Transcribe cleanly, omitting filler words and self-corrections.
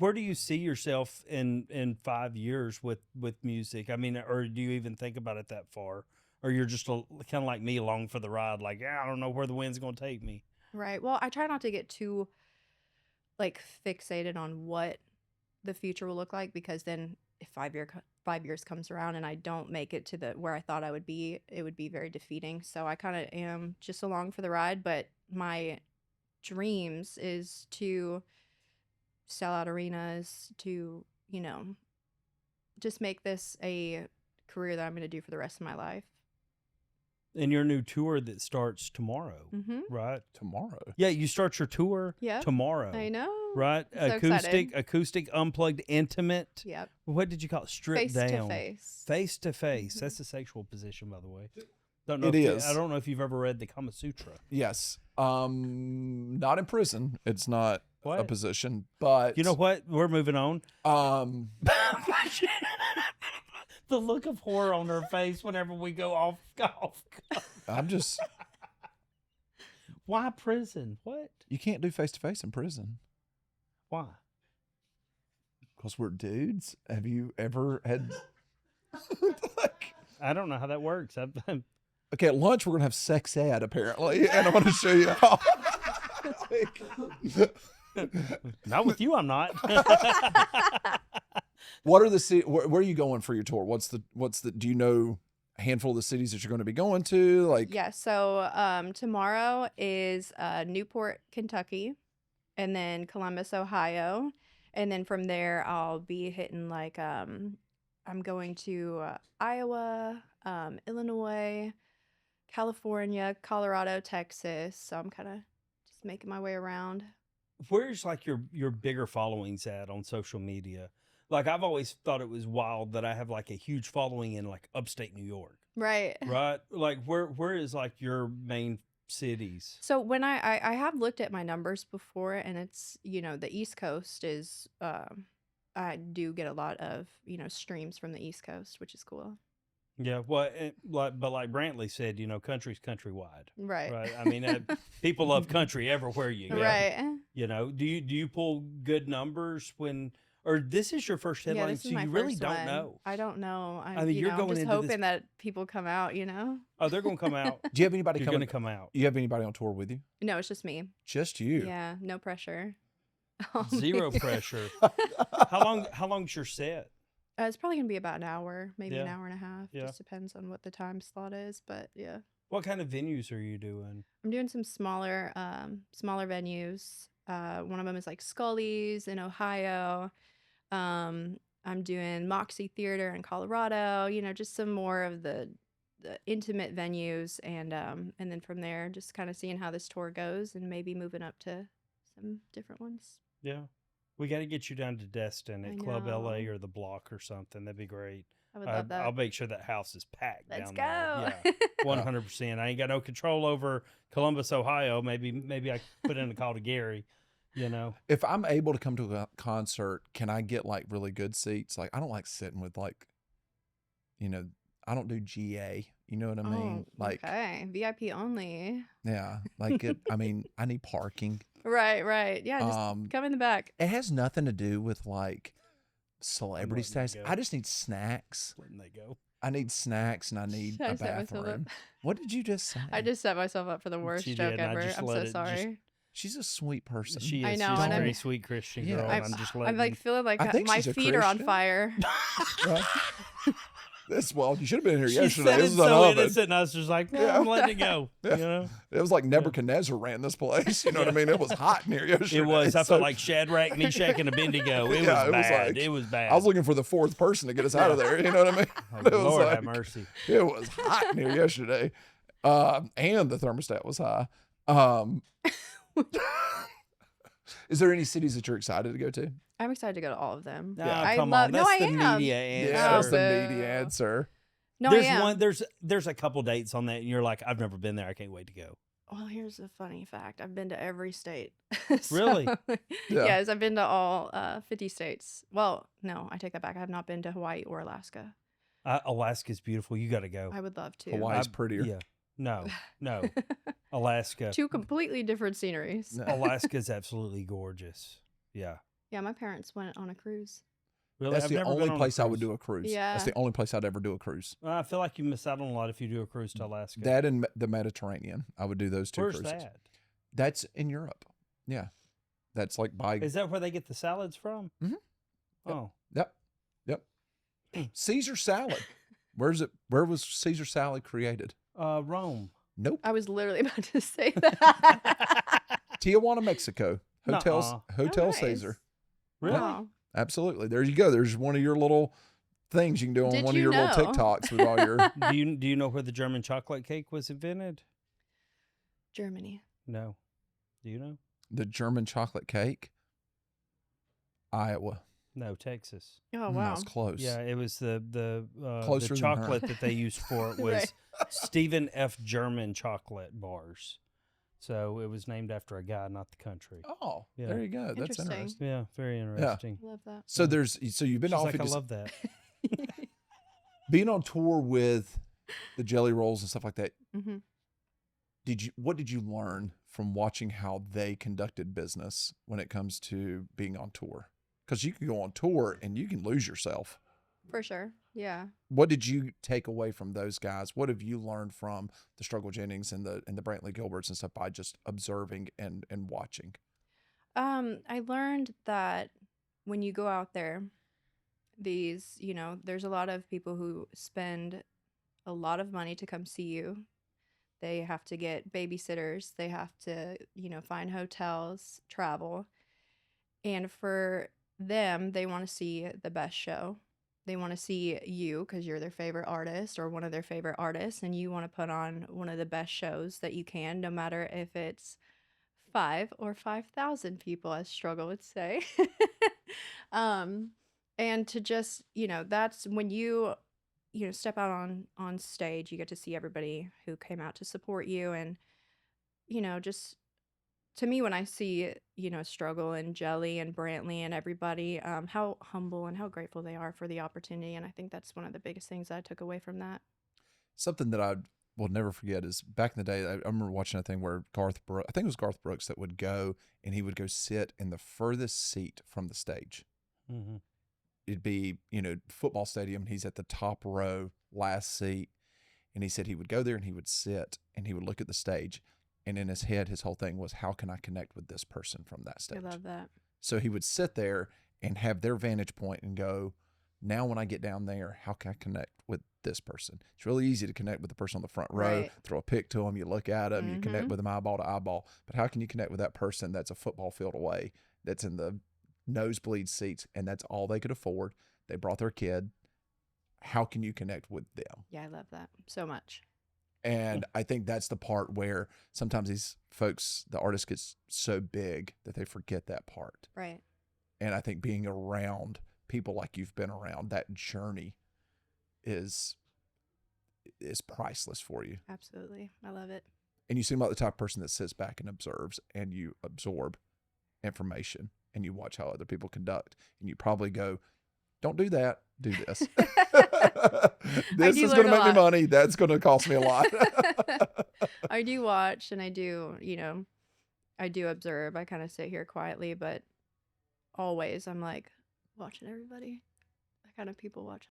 where do you see yourself in 5 years with music? I mean, or do you even think about it that far? Or you're just kind of like me, along for the ride, like, yeah, I don't know where the wind's going to take me. Right. Well, I try not to get too like fixated on what the future will look like, because then if 5 years comes around and I don't make it to the where I thought I would be, it would be very defeating. So I kind of am just along for the ride, but my dreams is to sell out arenas, to, just make this a career that I'm going to do for the rest of my life. And your new tour that starts tomorrow, Mm-hmm. right? Tomorrow. Yeah, you start your tour Yep. tomorrow. I know. Right? I'm so excited. Acoustic, unplugged, intimate. Yep. What did you call it? Stripped Face down. to face. Face to face. Mhm. That's a sexual position, by the way. Don't know It if is. I don't know if you've ever read the Kama Sutra. Yes. Not in prison. It's not a What? position, but You know what? We're moving on. Um, The look of horror on her face whenever we go off. I'm just. Why prison? What? You can't do face to face in prison Why? because we're dudes. Have you ever had? I don't know how that works. Okay, at lunch we're gonna have sex ed apparently, and I'm gonna show you how. Not with you, I'm not. What are the city? Where are you going for your tour? What's the? Do you know a handful of the cities that you're going to be going to? Like, Yeah, so tomorrow is Newport, Kentucky, and then Columbus, Ohio. And then from there, I'll be hitting like I'm going to Iowa, Illinois, California, Colorado, Texas. So I'm kind of just making my way around. Where's like your bigger followings at on social media? Like, I've always thought it was wild that I have like a huge following in like upstate New York, Right. right? Like, where is like your main cities? So when I have looked at my numbers before, and it's, the East Coast is, I do get a lot of, streams from the East Coast, which is cool. Yeah, well, but like Brantley said, country's countrywide, Right. right? I mean, people love country everywhere you go. Right. Do you pull good numbers when? Or this is your first Yeah, headline, this so is my you really first don't one. know. I don't know. I mean, you're I'm going just into this- hoping that people come out, Oh, they're going to come out. do you have anybody You're coming? going to come out. You have anybody on tour with you? No, it's just me. Just you. Yeah, no pressure. Zero pressure. How long's your set? It's probably gonna be about an hour, maybe an Yeah. hour and a half. Yeah. Just depends on what the time slot is, but yeah. What kind of venues are you doing? I'm doing some smaller venues. One of them is like Scully's in Ohio. I'm doing Moxie Theater in Colorado. Just some more of the intimate venues, and then from there, just kind of seeing how this tour goes, and maybe moving up to some different ones. Yeah. We got to get you down to Destin I at Club LA know. or the Block or something. That'd be great. I would love that. I'll make sure that house is packed Let's down go. there. Yeah, 100%. I ain't got no control over Columbus, Ohio. Maybe I put in a call to Gary. If I'm able to come to a concert, can I get like really good seats? Like, I don't like sitting with like, I don't do GA. You know what I mean? Oh, Like, okay, VIP only. yeah, like I mean, I need parking. Right. Yeah, just come in the back. It has nothing to do with like celebrity letting you status. go. I just need snacks. Letting they go. I need snacks and I need I a set myself up. bathroom. What did you just say? I just set myself up for the worst She joke did, I ever. just I'm let so it sorry. She's a sweet person. She is. I know, She's a and very I'm- sweet Christian Yeah. girl, I'm- and I'm just I'm letting. like feeling like I think my she's a feet are on Christian. fire. Right? Well, you should have been here She yesterday. said This it is so unopened. innocent, and I was just like, Yeah. I'm letting it go. Yeah. It was like Nebuchadnezzar ran this place. You know what I mean? It was hot in here yesterday. It was. I So felt like Shadrach, Meshach, and Abednego. It Yeah, was it was bad. like- It was bad. I was looking for the fourth person to get us out of there. You know what I mean? Oh, It was Lord like- have mercy. It was hot in here yesterday. And the thermostat was high. Is there any cities that you're excited to go to? I'm excited to go to all of them. No, I come love. on. No, That's I the am. media Yeah, answer. that's the boo. media answer. No, there's I am. one. There's a couple dates on that, and you're like, I've never been there. I can't wait to go. Well, here's a funny fact. I've been to every state. Really? Yeah. Yes, I've been to all 50 states. Well, no, I take that back. I have not been to Hawaii or Alaska. Alaska's beautiful. You got to go. I would love to. Hawaii's prettier. Yeah. No. Alaska. Two completely different sceneries. No. Alaska's absolutely gorgeous. Yeah. Yeah, my parents went on a cruise. Really, That's I've the never been only on a place I would cruise. do a cruise. That's Yeah. the only place I'd ever do a cruise. Well, I feel like you miss out on a lot if you do a cruise to Alaska. That and the Mediterranean. I would do those two Where's cruises. that? That's in Europe. Yeah. That's like by. Is that where they get the salads from? Mhm. Yep. Oh, Yep. Caesar salad. Where's it? Where was Caesar salad created? Rome. Nope. I was literally about to say that. Tijuana, Mexico. Hotels. Nuh-uh. Hotel nice. Caesar. Really? Wow. Absolutely. There you go. There's one of your little things you can do on Did one of you your little know? TikToks with all your. Do you know where the German chocolate cake was invented? Germany. No. Do you know? The German chocolate cake. Iowa. No, Texas. Oh, I wow. was close. Yeah, it was the Closer than her. chocolate that they used for it was Right. Stephen F. German chocolate bars. So it was named after a guy, not the country. Oh, Yeah. there you go. That's Interesting. interesting. Yeah, very interesting. Love that. So Yeah. you've been She's off like, I just love that. being on tour with the Jelly Rolls and stuff like that. Hmm. What did you learn from watching how they conducted business when it comes to being on tour? Because you can go on tour and you can lose yourself. For sure. Yeah. What did you take away from those guys? What have you learned from the Struggle Jennings and the Brantley Gilberts and stuff by just observing and watching? I learned that when you go out there, there's a lot of people who spend a lot of money to come see you. They have to get babysitters, they have to, find hotels, travel. And for them, they want to see the best show. They want to see you because you're their favorite artist or one of their favorite artists, and you want to put on one of the best shows that you can, no matter if it's 5 or 5,000 people, as Struggle would say. And to just, that's when step out on stage, you get to see everybody who came out to support you. And, just to me, when I see, Struggle and Jelly and Brantley and everybody, how humble and how grateful they are for the opportunity. And I think that's one of the biggest things that I took away from that. Something that I will never forget is back in the day, I remember watching a thing where I think it was Garth Brooks that would go and he would go sit in the furthest seat from the stage. Mm-hmm. It'd be, football stadium. He's at the top row, last seat. And he said he would go there and he would sit and he would look at the stage. And in his head, his whole thing was, how can I connect with this person from that stage? I love that. So he would sit there and have their vantage point and go, now when I get down there, how can I connect with this person? It's really easy to connect with the person on the front row, Right. throw a pic to them, you look at them, you connect Mhm. with them eyeball to eyeball. But how can you connect with that person that's a football field away, that's in the nosebleed seats, and that's all they could afford? They brought their kid. How can you connect with them? Yeah, I love that so much. And I think that's the part where sometimes these folks, the artist gets so big that they forget that part. Right. And I think being around people like you've been around, that journey is priceless for you. Absolutely. I love it. And you seem like the type of person that sits back and observes, and you absorb information and you watch how other people conduct, and you probably go, don't do that, do this. This do is learn going to a make me lot. money. That's going to cost me a lot. I do watch and I do, I do observe. I kind of sit here quietly, but always I'm like watching everybody. I kind of people watch.